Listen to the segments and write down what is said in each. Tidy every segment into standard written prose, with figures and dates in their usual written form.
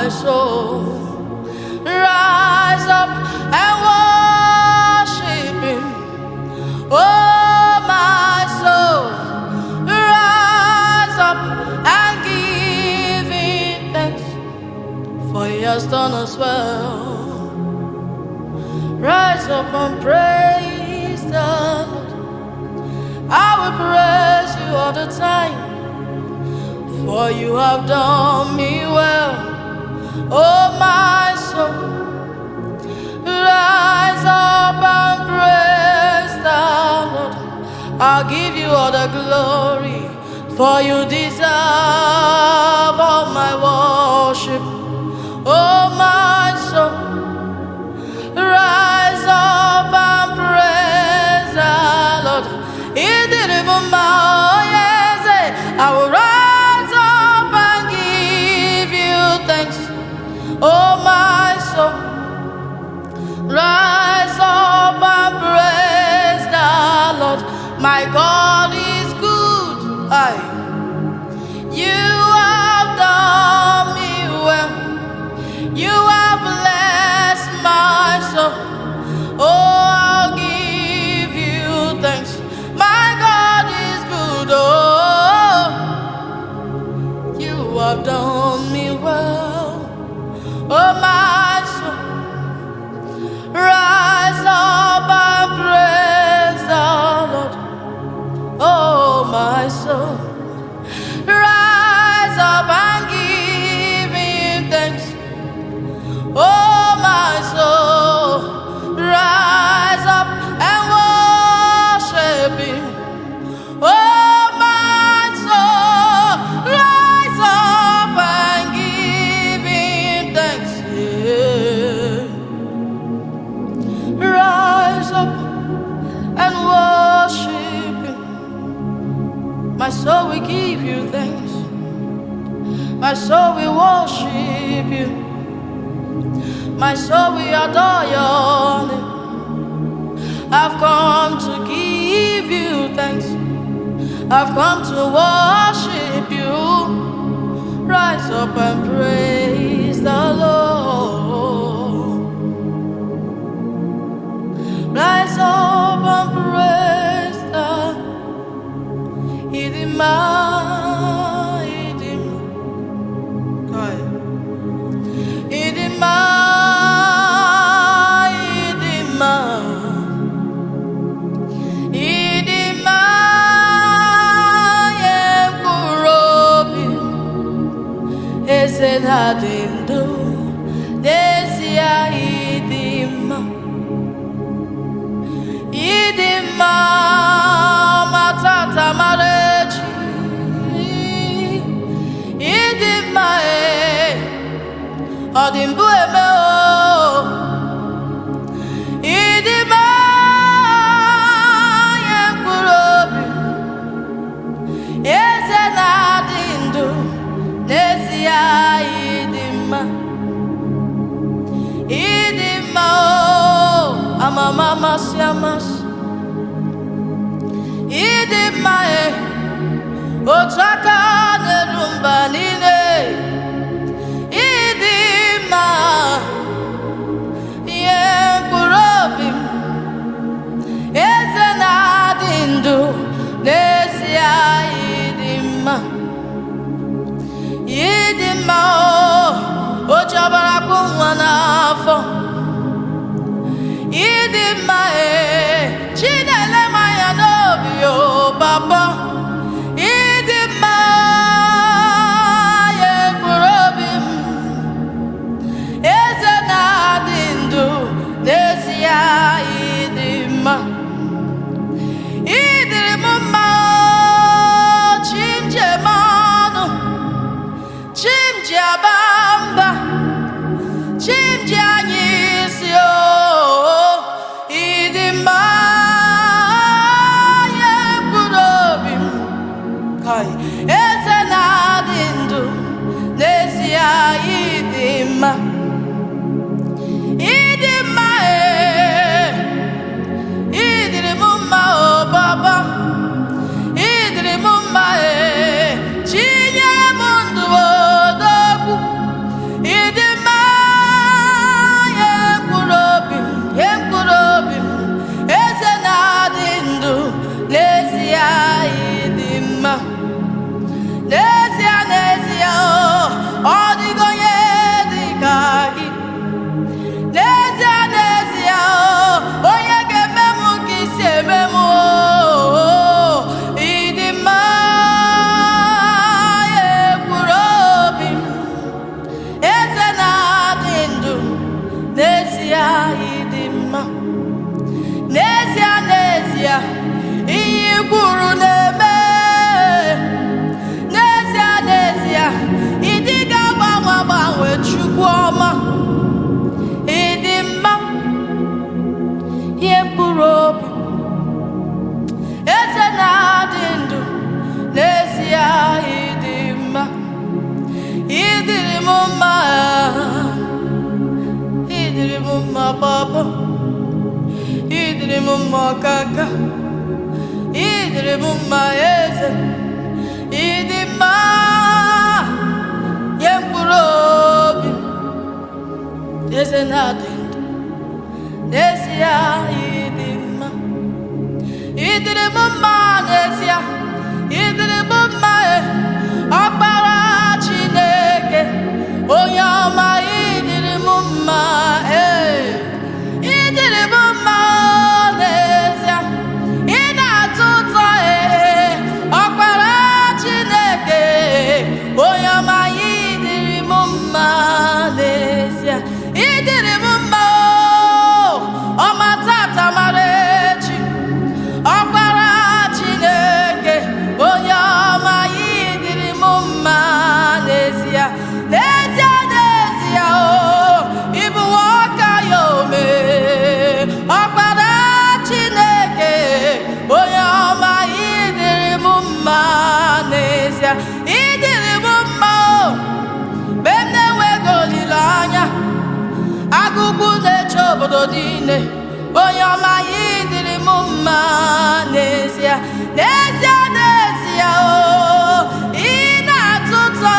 my soul. Rise up and worship Him. Oh, my soul, rise up and give Him thanks, for He has done us well. Rise up and praise the Lord. I will praise You all the time, for You have done me well. Oh, my soul, rise up and praise the Lord. I'll give You all the glory, for You deserve all my worship. Oh, my soul, rise up and praise the Lord. He did it for my yes, I will rise up and give You thanks. Oh, my soul, rise up and praise the Lord. My God is good. You have done me well. You have blessed my soul. Oh, I'll give You thanks. My God is good. Oh, You have done me well. Oh, my soul, rise up and praise the Lord. Oh, my soul, rise up and give Him thanks. Oh, my soul, rise up and worship Him. Oh, my soul, rise up and give Him thanks. Yeah. Rise up and worship Him. My soul will give You thanks. My soul will worship You. My soul will adore Your name. I've come to give You thanks. I've come to worship You. Rise up and praise the Lord. Rise up and praise the Idima. Hadindo desia idima matata marechi idima odimbu eme o idima yekurobi hadindo desia Idima oh, amama siamas. Idima otraka nerumba nine. Idima yenkurobi ezenadindu nesia idima. Idima oh, ojabara kunwanafo. Idima chinele maya nobi oh papa. Idima papa, idrimumma kaka, idrimumma eze, idima yemburobi, eze nadindu, nesia idima, idrimumma nesia, idrimumma ọkpara Chineke, onye ọma idrimumma idrimumma n'ezie, ị na-atọ ụtọ ọkpara Chineke, onye ọma idrimumma n'ezie, idrimumma ọma tata mara echi, ọkpara Chineke, onye ọma idrimumma n'ezie, n'ezie n'ezie ịbụ nwoke ya ome, ọkpara Chineke, onye ọma idrimumma n'ezie, idrimumma mgbe m na-enweghị olileanya, agụgụ na-eche obodo niile, onye ọma idrimumma n'ezie, n'ezie n'ezie ị na-atọ ụtọ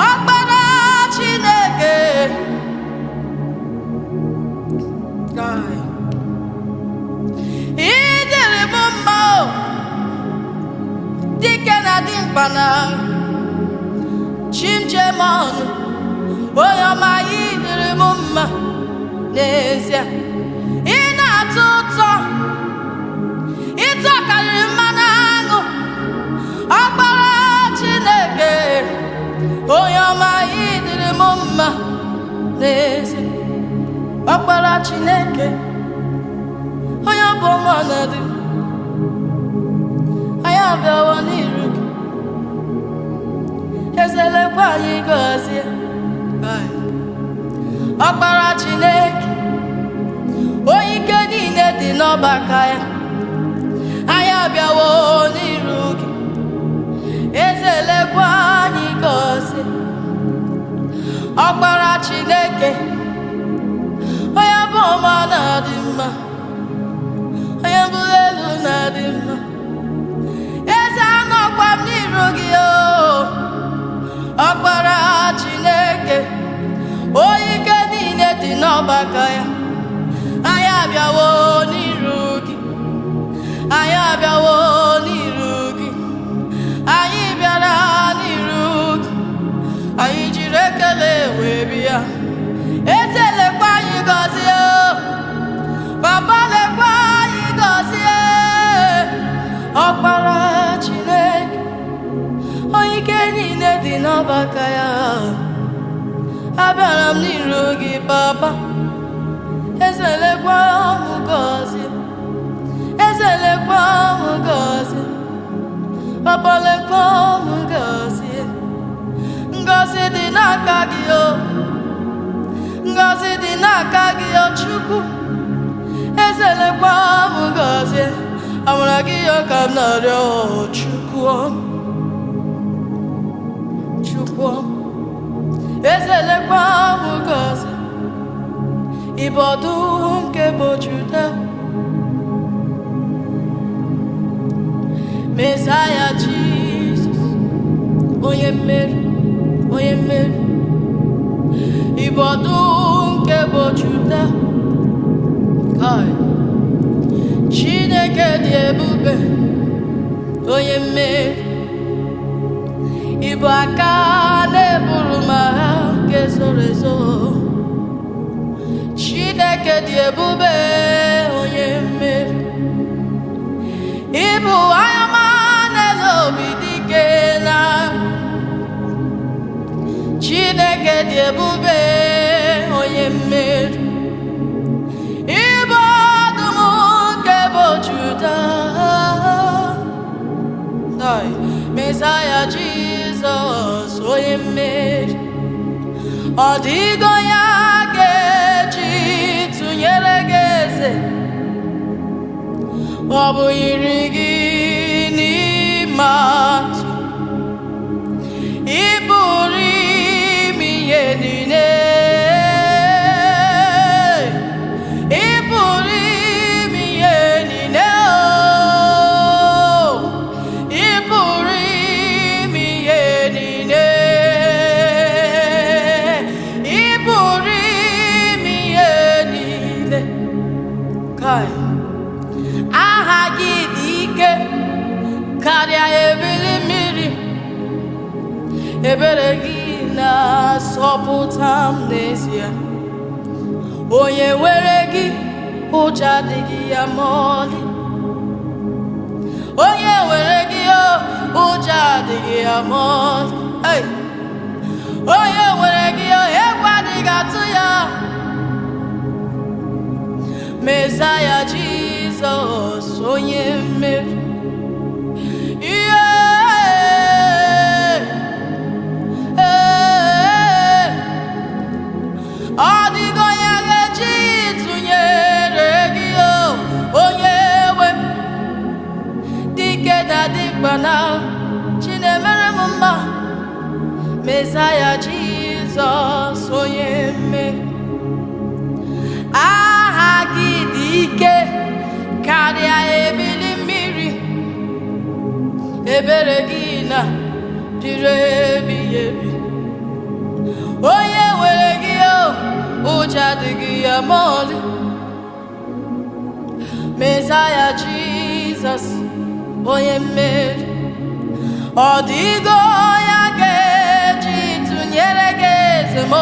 ọkpara Chineke, idrimumma dike na dimkpa na chimjemọnụ, onye ọma idrimumma n'ezie, ị na-atọ ụtọ, ịtọ karịrị mmanụ aṅụ, ọkpara Chineke, onye ọma idrimumma n'ezie, ọkpara Chineke, onye ọbụ ọnọdụ anyị abịawo n'iru gị, ezelekwa anyị gọzie, ọkpara Chineke, onye ike niile dị n'ọbaka ya, anyị abịawo n'iru gị, ezelekwa anyị gọzie, ọkpara Chineke, onye bụ ọma na-adị mma, onye mbụli elu na-adị mma, eze anọkwa m n'iru gị ọkpara Chineke, onye ike niile dị n'ọbaka ya, anyị abịawo n'iru gị, anyị abịawo n'iru gị, anyị bịara n'iru gị, anyị jiri ekele wee bịa, eze lekwa anyị gọzie, papa lekwa anyị gọzie, ọkpara Chineke, onye ike niile dị n'ọbaka ya, abịara m n'iru gị papa, eze lekwa m gọzie, eze lekwa m gọzie, papa lekwa m gọzie, ngọzi dị n'aka gị ngọzi dị n'aka gị Chukwu, eze lekwa m gọzie, amara gị ka m na-arịọ Chukwu, eze lekwa m gọzie, ịbụ ọdụm nke bụ Juda, Mesaya Jizọs, onye mmeri, onye mmeri, ịbụ ọdụm nke bụ Juda, Chineke dị ebube, onye mmeri, ịbụ aka na-eburu m agha nke zoro ezo, Chineke dị ebube, onye mmeri, ịbụ anya ọma n'elu obi dike na Chineke dị ebube, onye mmeri, ịbụ ọdụm nke bụ Juda, Mesaya Jizọs, onye mmeri, ọ dịgo ya ga-eji tụnyere gị eze, ọ bụ yiri gị n'ime atụ, ị pụrụ ime ihe niile, ebere gị na-asọpụta m n'ezie. Onye nwere gị ụjọ adịghị ya ma ọlị. Onye nwere gị ụjọ adịghị ya ma ọlị. Hey! Onye nwere gị egwu adịghị atụ ya. Mesaya Jizọs onye mmeri. Ọ dịghị onye ga-eji tụnyere gị onye nwe m. Dike na dịkpa na Chinemere m mma. Mesaya Jizọs onye mmeri. Aha gị dị ike karịa ebili mmiri. Ebere gị na dịrị ebighị ebi. Onye nwere gị ụjọ adịghị ya ma ọlị. Mesaya Jizọs onye mmeri. Ọ dịghị onye ga-eji tụnyere gị eze m.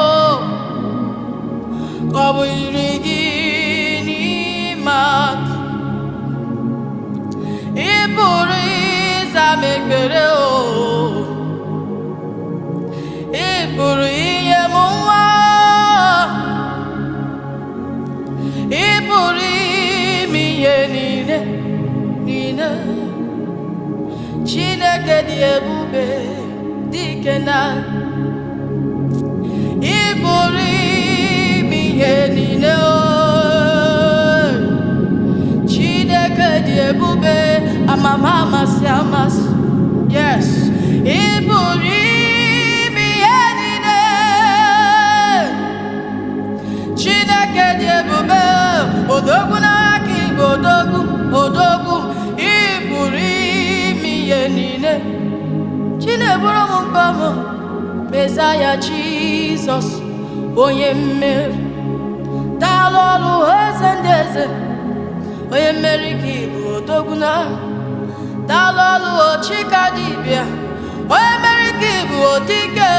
Ọ bụ iri gị n'ime atụ. Ị pụrụ ịza m ekpere ị pụrụ inye m nwa. Ị pụrụ ime ihe niile niile. Chineke dị ebube dike na. Ị pụrụ ime ihe niile. Chineke dị ebube amama amasị amasị. Yes. Ị pụrụ ime ihe niile. Chineke dị ebube odogwu n'agha ka ị bụ odogwu odogwu. Ị pụrụ ime ihe niile. Chineburu m mkpa m. Mesaya Jizọs onye mmeri. Daalụ ọrụ eze ndị eze. Onye mmeri ka ị bụ odogwu n'agha. Daalụ ọrụ Chika dibịa. Onye mmeri ka ị bụ odike.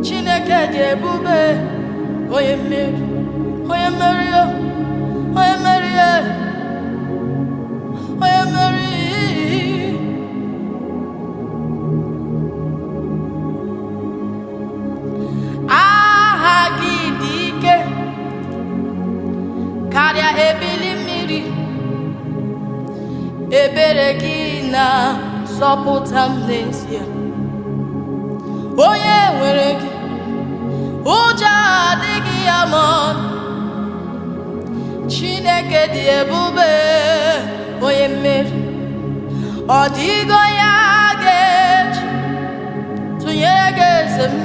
Chineke dị ebube onye mmeri. Onye mmeri onye mmeri onye mmeri. Aha gị dị ike karịa ebili mmiri. Ebere gị na-asọpụta m n'ezie. Onye nwere gị ụjọ adịghị ya ma ọlị. Chineke dị ebube onye mmeri. Ọ dịghị onye ga-eji tụnyere gị eze m.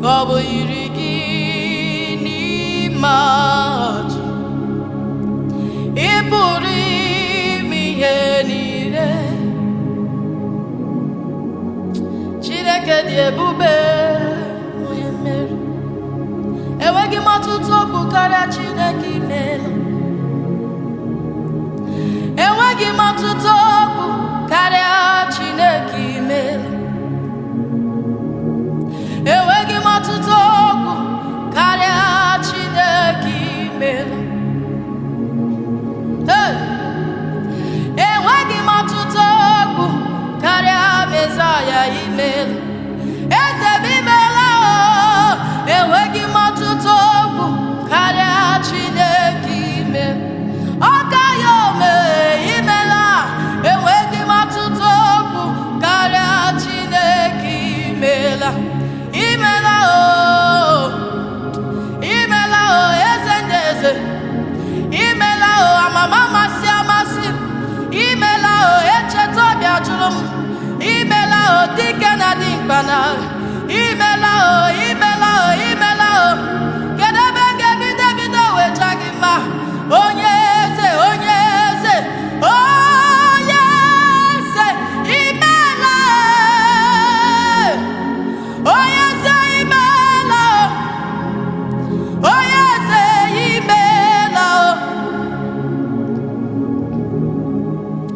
Ka ọ bụ yiri gị n'ime atụ. Ị pụrụ ime ihe niile. Chineke dị ebube onye mmeri. Enweghị m ọtụtụ okwu karịa Chineke imela. Enweghị m ọtụtụ okwu karịa Chineke imela. Enweghị m ọtụtụ okwu karịa Chineke imela. Enweghị m ọtụtụ okwu karịa Mesaya imela. Eze m imela. Enweghị m ọtụtụ okwu karịa Chineke imela. Ọka ya ome imela.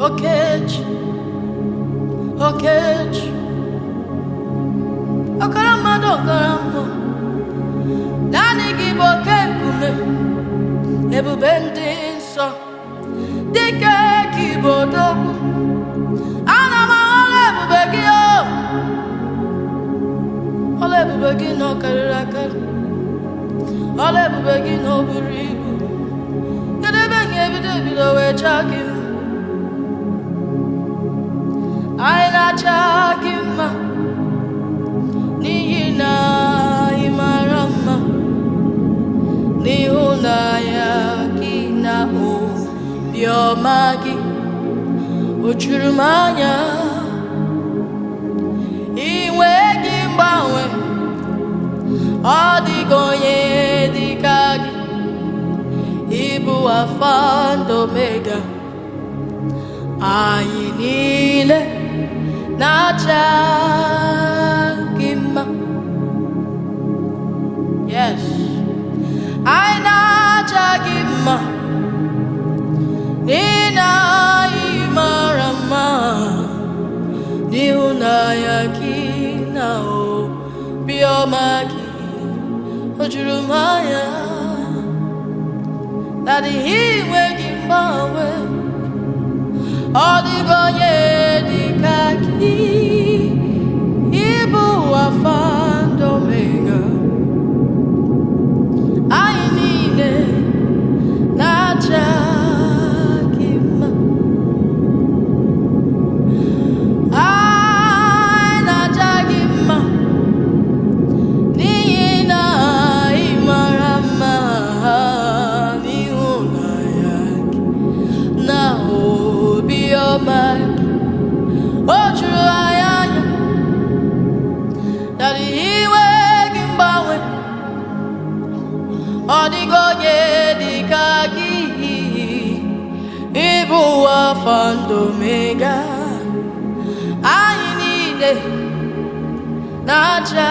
Okechi, Okechi, Okaramado, Okaramo, Nani Gibo Kenkume, Ebube ndị nsọ, dike Kibo Dogu, ana m ọla ebube gị o, ọla ebube gị na ọ karịrị akarị, ọla ebube gị na o buru ibu, kedu ebe anyị ebido wee chaa gị mma, anyị na-acha gị mma n'ihi na ị mara mma, n'ịhụnanya gị na obiọma gị o juru m anya, inwe gị mgbanwe, ọ dịghị onye dị ka gị, ịbụ Alfa na Omega, anyị niile na-acha gị mma. Yes, anyị na-acha gị mma n'ihi na ị mara mma, n'ịhụnanya gị na obiọma gị o juru m anya, na-adịghị inwe gị mgbanwe, ọ dịghị onye dị ka gị, ịbụ Alfa na Omega, anyị niile na-acha gị mma, anyị na-acha gị mma n'ihi na ị mara mma, n'ịhụnanya gị na obiọma gị o juru anyị anya, na-adịghị inwe gị mgbanwe, ọ dịghị onye dị ka gị, ịbụ Alfa na Omega, anyị niile na-acha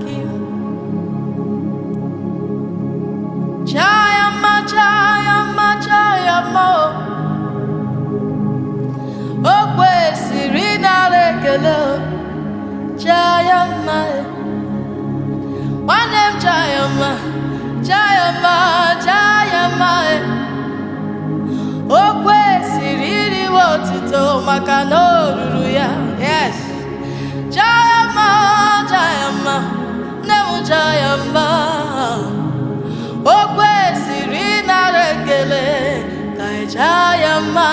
gị mma, chaya mma, o kwesịrị ịnara ekele, chaya mma, nwanne m chaya mma, o kwesịrị iriwe otito maka na o ruru ya. Yes, chaya mma, nne m chaya mma, o kwesịrị ịnara ekele, ka ị chaya mma,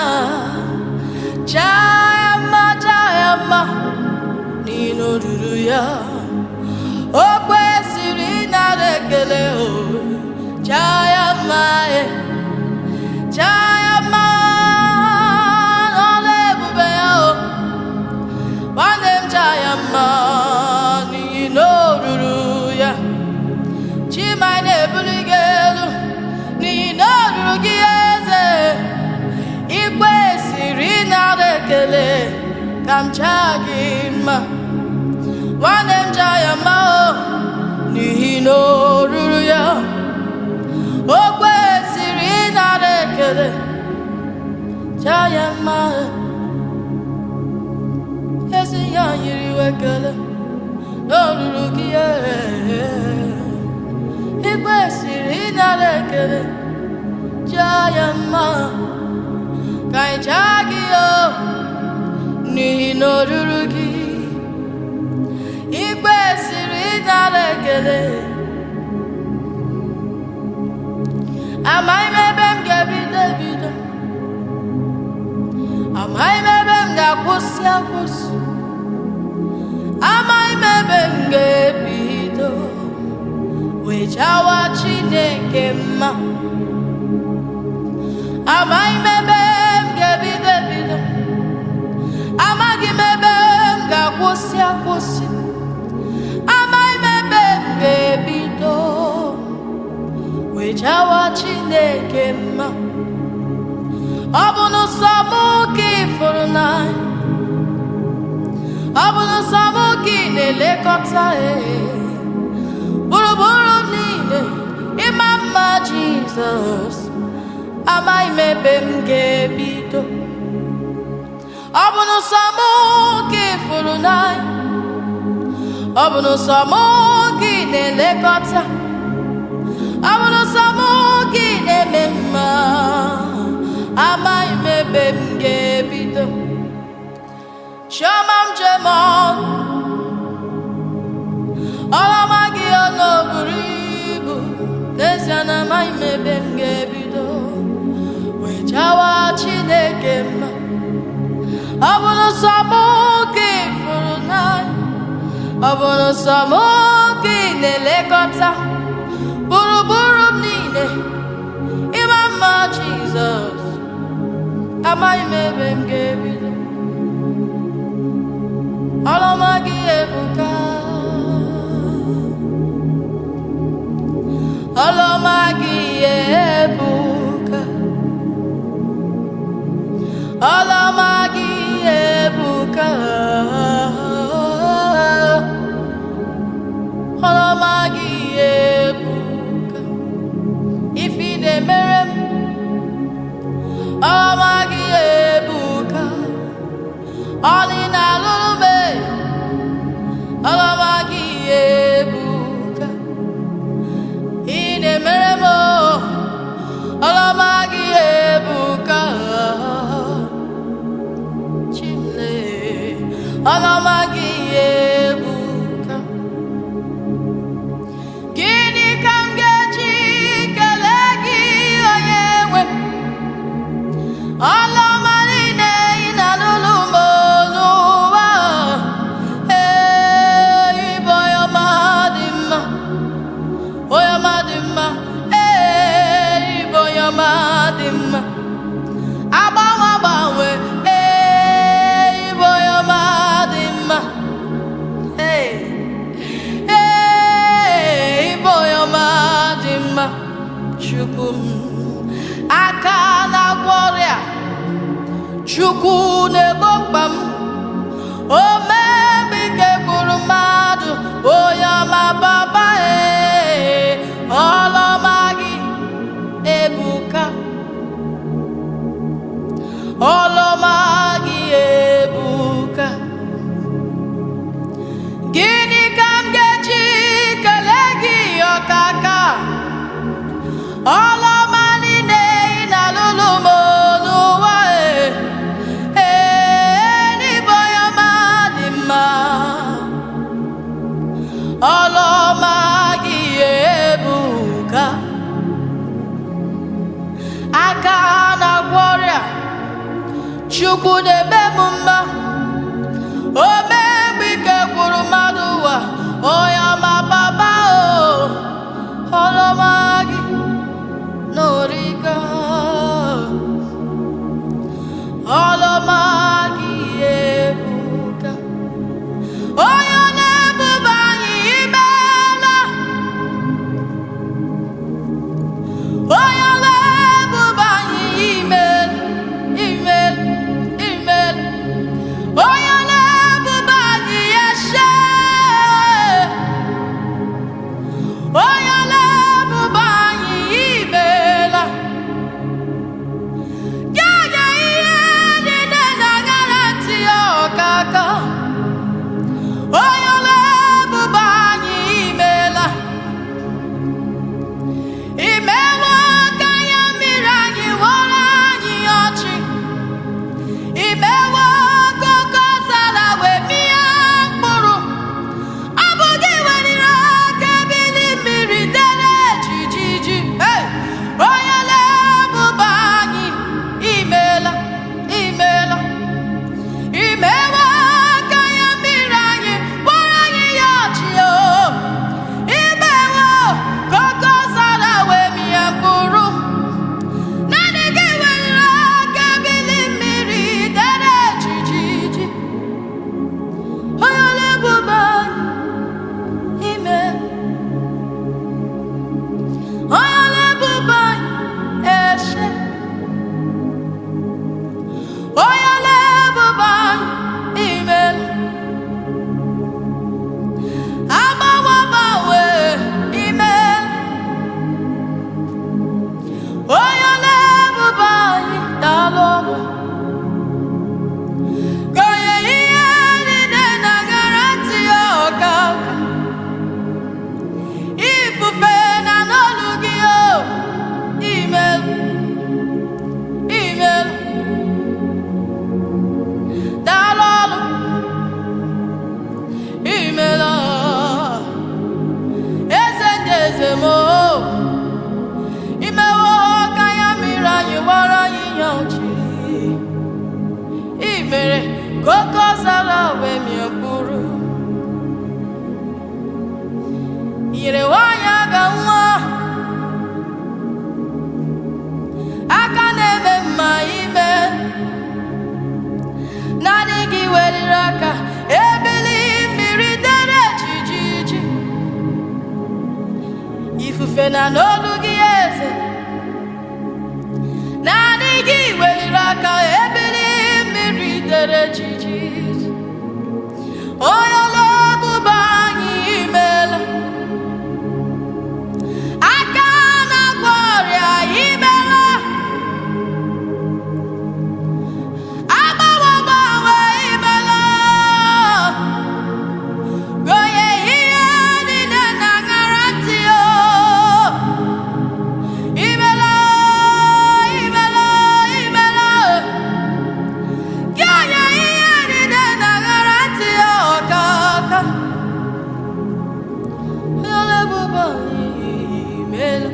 n'ihi na o ruru ya, o kwesịrị ịnara ekele, o chaya mma, n'ọla ebube ya, o nwanne m chaya mma, n'ihi na o ruru ya, Chima na-ebuli gị elu n'ihi na o ruru gị eze, ị kwesịrị ịnara ekele, ka m chaa gị mma, nwanne m chaya mma, n'ihi na o ruru ya, o kwesịrị ịnara ekele, chaya mma, ezi ya nyere iwe ekele na o ruru gị, ị kwesịrị ịnara ekele, chaya mma, ka anyị chaa gị n'ihi na o ruru gị, ị kwesịrị ịnara ekele. Amaghị m ebe m ga-ebido, amaghị m ebe m ga-akwụsị, amaghị m ebe m ga-ebido wee jawa Chineke mma, amaghị m ebe m ga-ebido, amaghị m ebe m ga-akwụsị, amaghị m ebe m ga-ebido wee jawa Chineke mma, ọ bụ n'ụsọ m ka ị fụrụ n'anya, ọ bụ n'ụsọ m ka ị na-elekọta, gburugburu m niile ịma mma Jizọs, amaghị m ebe m ga-ebido. Ọ bụ n'ụsọ mụ ka ị fụrụ n'anya, ọ bụ n'ụsọ mụ ka ị na-elekọta, ọ bụ n'ụsọ mụ ka ị na-eme mma, amaghị m ebe m ga-ebido. Chioma m jem ọnụ, ọlọma gị ọnụ buru ibu, n'ezie na amaghị m ebe m ga-ebido. Wee jawa Chineke mma, ọ bụ n'ụsọ mụ ka ị fụrụ n'anya, ọ bụ n'ụsọ mụ ka ị na-elekọta gburugburu m niile, ịma mma Jizọs, amaghị m ebe m ga-ebido. Ọlọma gị ebuka, ọlọma gị ebuka, ọlọma gị ebuka, ọlọma gị ebuka. Ife ị na-emere m, ọlọma gị ebuka. Ọlị na-alụrụ m, ọlọma gị ebuka. Ị na-emere m, ọlọma gị ebuka. Chimle, ọlọma gị ebuka. Gịnị ka m ga-eji kelee gị onye nwe m? Ọlọma niile ị na-alụrụ m n'ụwa, ịbụ onye ọma dị mma, onye ọma dị mma, ịbụ onye ọma dị mma, agbanwe agbanwe, ịbụ onye ọma dị mma, ịbụ onye ọma dị mma. Chukwu m, aka na-agwọ ọrịa, Chukwu na-egbo mkpa m, omemgbe ike gburu mmadụ, onye ọma Baba, ọlọma gị ebuka, ọlọma gị ebuka. Gịnị ka m ga-eji kelee gị ọkaka? Ọlọma niile ị na-alụrụ m n'ụwa, n'ịbụ onye ọma dị mma, ọlọma gị ebuka. Aka na-agwọ ọrịa, Chukwu na-eme m mma, omemgbe ike gwụrụ mmadụ ụwa, onye ọma Baba, ọlọma gị n'origa, ọlọma gị ebuka. Onye na-ebube anyị imeela, onye na-ebube anyị imeela, imeela, imeela. Onye na-ebube anyị yeshe, onye na-ebube anyị imeela. Nye ihe niile na-agara ntị ya ọkaka, onye na-ebube anyị imeela. Imeela ka anya mmiri anyị ghọrọ anyị ọchị, imeela ka oke ọzara wee mịa mkpụrụ. Ọ bụ gị weliri aka ebili mmiri dere jijiji, onye na-ebube anyị imeela, imeela. Imeela ka anya mmiri anyị ghọrọ anyị ya ọchị, imeela ka oke ọzara wee mịa mkpụrụ. Naanị gị weliri aka ebili mmiri dere jijiji, onye na-ebube anyị imeela, onye na-ebube anyị eshe, onye na-ebube anyị imeela. Agbanwe agbanwe imeela, onye na-ebube site na n'olu gị eze, naanị gị weliri aka ebili mmiri dere jiji. Onye ọla ebube anyị imela, aka na-agwọ ọrịa imela, agbanwe agbanwe imela, gonye ihe niile na-aṅara ntị o. Imela, imela, imela, gonye ihe niile na-aṅara ntị o. Kaka onye ọla ebube anyị imela,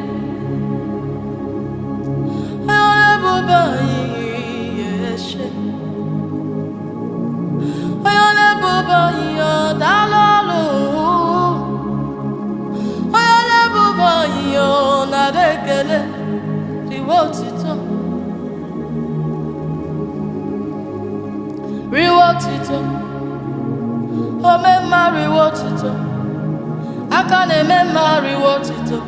onye ọla ebube anyị yeshe, onye ọla ebube anyị ọdala ọlụ, onye ọla ebube anyị ọnara ekele riwe otito, riwe otito, ome mma riwe otito, aka na-eme mma riwe otito,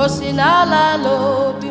o si n'ala ala obi.